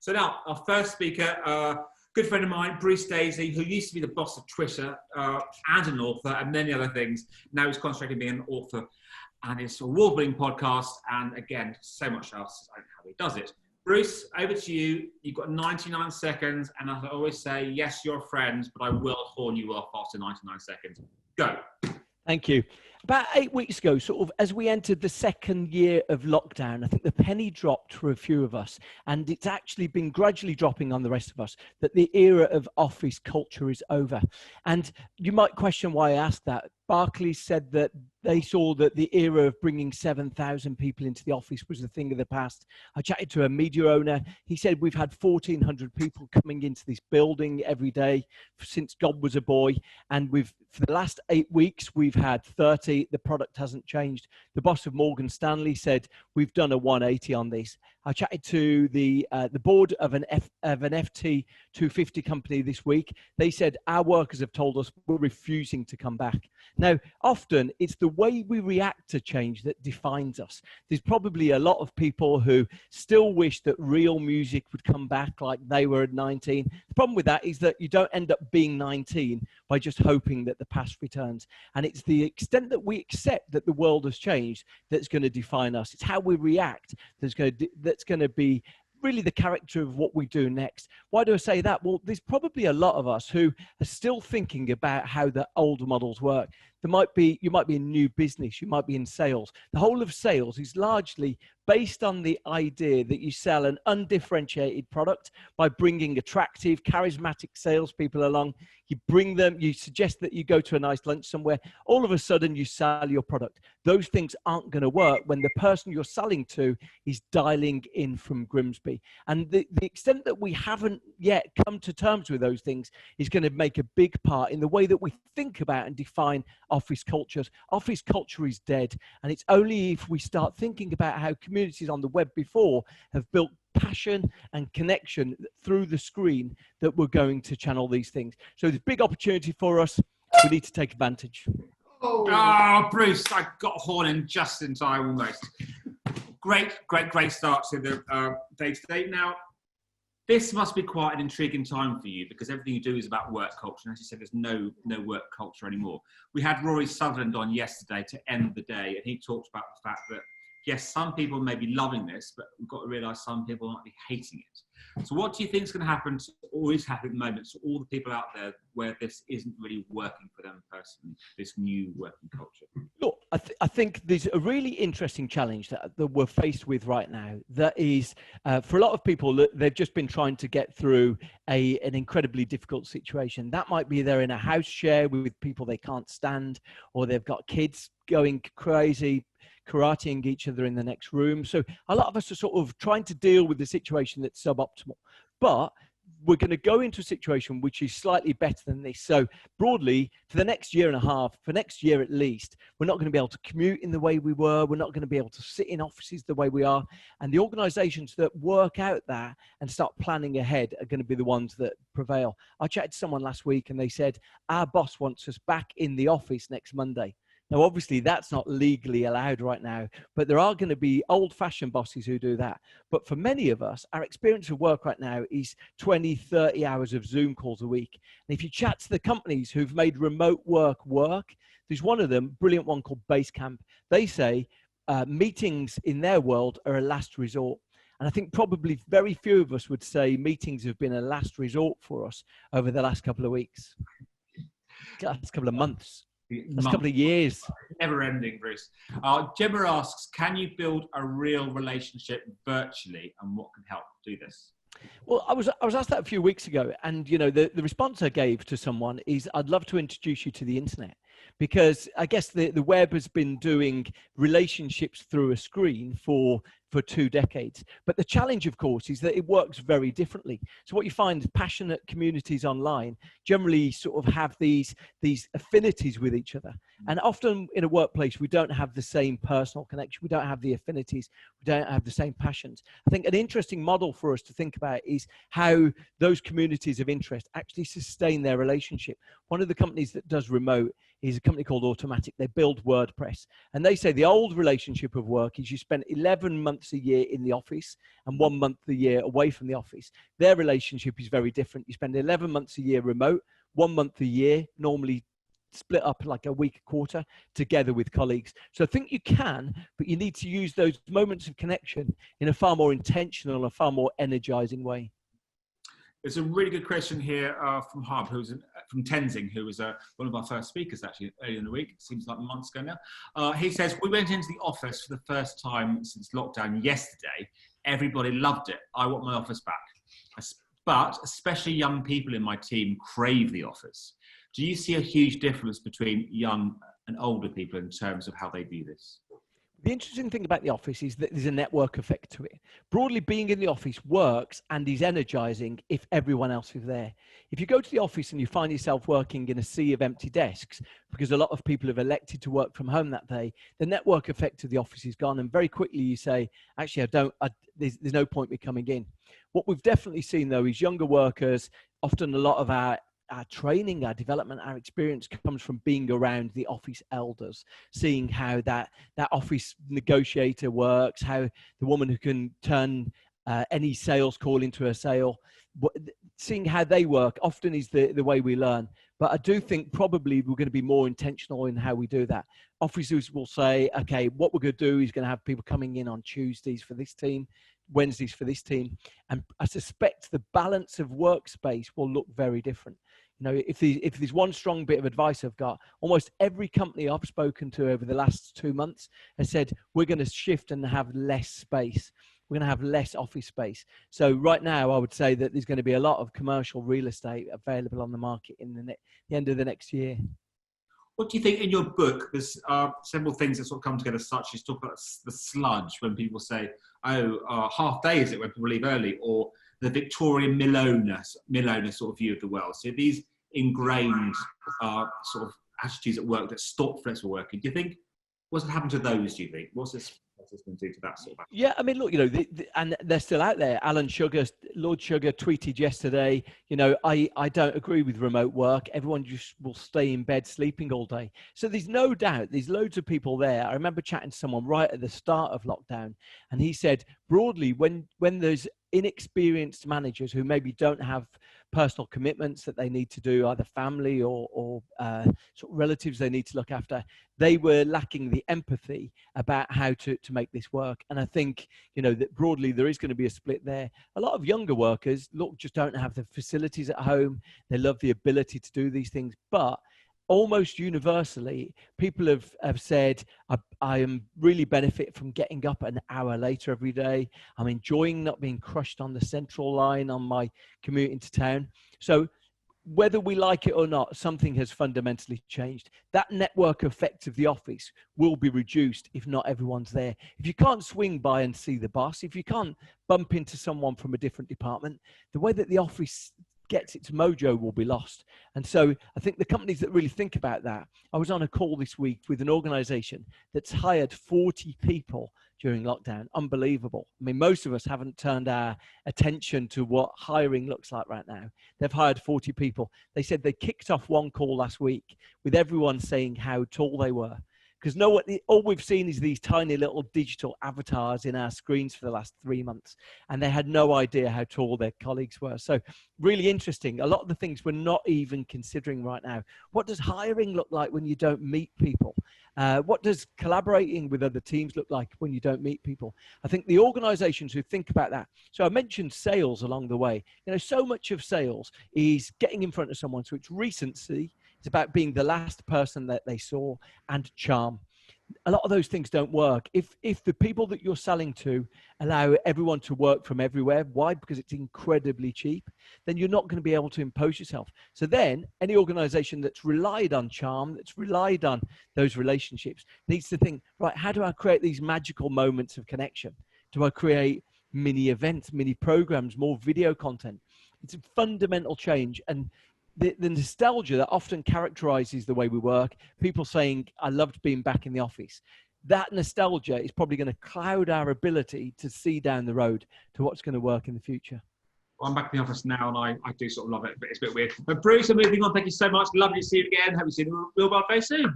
So now, our first speaker, good friend of mine, Bruce Daisley, who used to be the boss of Twitter and an author and many other things. Now he's concentrating on being an author and his award-winning podcast, and again, so much else. I don't know how he does it. Bruce, over to you. You've got 99 seconds, and I always say, yes, you're a friend, but I will horn you off after 99 seconds. Go. Thank you. About 8 weeks ago, sort of as we entered the second year of lockdown, I think the penny dropped for a few of us, and it's actually been gradually dropping on the rest of us, that the era of office culture is over. And you might question why I asked that. Barclays said that they saw that the era of bringing 7,000 people into the office was a thing of the past. I chatted to a media owner. He said we've had 1,400 people coming into this building every day since God was a boy. And for the last 8 weeks, we've had 30. The product hasn't changed. The boss of Morgan Stanley said we've done a 180 on this. I chatted to the board of an FT 250 company this week. They said our workers have told us we're refusing to come back. Now, often it's the way we react to change that defines us. There's probably a lot of people who still wish that real music would come back like they were at 19. The problem with that is that you don't end up being 19 by just hoping that the past returns. And it's the extent that we accept that the world has changed that's going to define us. It's how we react that's going to be really the character of what we do next. Why do I say that? Well, there's probably a lot of us who are still thinking about how the old models work. You might be in new business, you might be in sales. The whole of sales is largely based on the idea that you sell an undifferentiated product by bringing attractive, charismatic salespeople along. You bring them, you suggest that you go to a nice lunch somewhere. All of a sudden, you sell your product. Those things aren't going to work when the person you're selling to is dialing in from Grimsby. And the extent that we haven't yet come to terms with those things is going to make a big part in the way that we think about and define office cultures. Office culture is dead. And it's only if we start thinking about how communities on the web before have built passion and connection through the screen that we're going to channel these things. So there's a big opportunity for us. We need to take advantage. Oh, Bruce, I got horning just in time almost. Great start to the day today. Now, this must be quite an intriguing time for you because everything you do is about work culture. And as you said, there's no work culture anymore. We had Rory Sutherland on yesterday to end the day, and he talked about the fact that, yes, some people may be loving this, but we've got to realise some people might be hating it. So what do you think is going to happen, or is happening at the moment, to all the people out there where this isn't really working for them personally, this new working culture? Look, I think there's a really interesting challenge that we're faced with right now. That is, for a lot of people, they've just been trying to get through an incredibly difficult situation. That might be they're in a house share with people they can't stand, or they've got kids going crazy, karateing each other in the next room. So a lot of us are sort of trying to deal with the situation that's suboptimal. But we're going to go into a situation which is slightly better than this. So broadly, for the next year and a half, for next year at least, we're not going to be able to commute in the way we were. We're not going to be able to sit in offices the way we are. And the organizations that work out that and start planning ahead are going to be the ones that prevail. I chatted to someone last week and they said, our boss wants us back in the office next Monday. Now, obviously, that's not legally allowed right now, but there are going to be old-fashioned bosses who do that. But for many of us, our experience of work right now is 20, 30 hours of Zoom calls a week. And if you chat to the companies who've made remote work, there's one of them, brilliant one called Basecamp. They say meetings in their world are a last resort. And I think probably very few of us would say meetings have been a last resort for us over the last couple of weeks, last couple of months. That's a couple of years. Never ending, Bruce. Gemma asks, can you build a real relationship virtually, and what can help do this? Well, I was asked that a few weeks ago, and the response I gave to someone is, I'd love to introduce you to the internet, because I guess the web has been doing relationships through a screen for 2 decades. But the challenge, of course, is that it works very differently. So what you find is passionate communities online generally sort of have these affinities with each other. And often in a workplace, we don't have the same personal connection. We don't have the affinities. We don't have the same passions. I think an interesting model for us to think about is how those communities of interest actually sustain their relationship. One of the companies that does remote is a company called Automatic. They build WordPress. And they say the old relationship of work is you spend 11 months a year in the office and 1 month a year away from the office. Their relationship is very different. You spend 11 months a year remote, 1 month a year, normally split up like a week, a quarter, together with colleagues. So I think you can, but you need to use those moments of connection in a far more intentional, a far more energizing way. There's a really good question here from Hub, from Tenzing, who was one of our first speakers actually earlier in the week. It seems like months ago now. He says, we went into the office for the first time since lockdown yesterday. Everybody loved it. I want my office back. But especially young people in my team crave the office. Do you see a huge difference between young and older people in terms of how they view this? The interesting thing about the office is that there's a network effect to it. Broadly, being in the office works and is energizing if everyone else is there. If you go to the office and you find yourself working in a sea of empty desks, because a lot of people have elected to work from home that day, the network effect of the office is gone. And very quickly you say, actually, there's no point me coming in. What we've definitely seen, though, is younger workers, often a lot of our training, our development, our experience comes from being around the office elders, seeing how that office negotiator works, how the woman who can turn any sales call into a sale, seeing how they work often is the way we learn. But I do think probably we're going to be more intentional in how we do that. Officers will say, okay, what we're going to do is going to have people coming in on Tuesdays for this team, Wednesdays for this team. And I suspect the balance of workspace will look very different. You know, if there's one strong bit of advice I've got, almost every company I've spoken to over the last 2 months has said, we're going to shift and have less space. We're going to have less office space. So right now, I would say that there's going to be a lot of commercial real estate available on the market in the end of the next year. What do you think in your book? There's several things that sort of come together, such as talk about the sludge when people say, half day is it when people leave early, or the Victorian Millowner sort of view of the world. So these ingrained sort of attitudes at work that stop flexible working. Do you think, what's happened to those, do you think? What's this going to do to that sort of? Yeah, I mean, look, you know, and they're still out there. Lord Sugar tweeted yesterday, you know, I don't agree with remote work. Everyone just will stay in bed sleeping all day. So there's no doubt there's loads of people there. I remember chatting to someone right at the start of lockdown, and he said, broadly, when there's inexperienced managers who maybe don't have personal commitments that they need to do, either family or sort of relatives they need to look after, they were lacking the empathy about how to make this work. And I think, you know, that broadly there is going to be a split there. A lot of younger workers, look, just don't have the facilities at home. They love the ability to do these things, but almost universally, people have said, I am really benefit from getting up an hour later every day. I'm enjoying not being crushed on the central line on my commute into town. So whether we like it or not, something has fundamentally changed. That network effect of the office will be reduced if not everyone's there. If you can't swing by and see the boss, if you can't bump into someone from a different department, the way that the office gets its mojo will be lost. And so I think the companies that really think about that, I was on a call this week with an organization that's hired 40 people during lockdown. Unbelievable. I mean, most of us haven't turned our attention to what hiring looks like right now. They've hired 40 people. They said they kicked off one call last week with everyone saying how tall they were. Because all we've seen is these tiny little digital avatars in our screens for the last 3 months. And they had no idea how tall their colleagues were. So really interesting. A lot of the things we're not even considering right now. What does hiring look like when you don't meet people? What does collaborating with other teams look like when you don't meet people? I think the organizations who think about that. So I mentioned sales along the way. You know, so much of sales is getting in front of someone. So it's recency. It's about being the last person that they saw, and charm. A lot of those things don't work. If the people that you're selling to allow everyone to work from everywhere, why? Because it's incredibly cheap, then you're not going to be able to impose yourself. So then any organization that's relied on charm, that's relied on those relationships, needs to think, right, how do I create these magical moments of connection? Do I create mini events, mini programs, more video content? It's a fundamental change. And the nostalgia that often characterizes the way we work, people saying, I loved being back in the office, that nostalgia is probably going to cloud our ability to see down the road to what's going to work in the future. Well, I'm back in the office now, and I do sort of love it, but it's a bit weird. But Bruce, I'm moving on. Thank you so much. Lovely to see you again. Hope to see you in the real world very soon.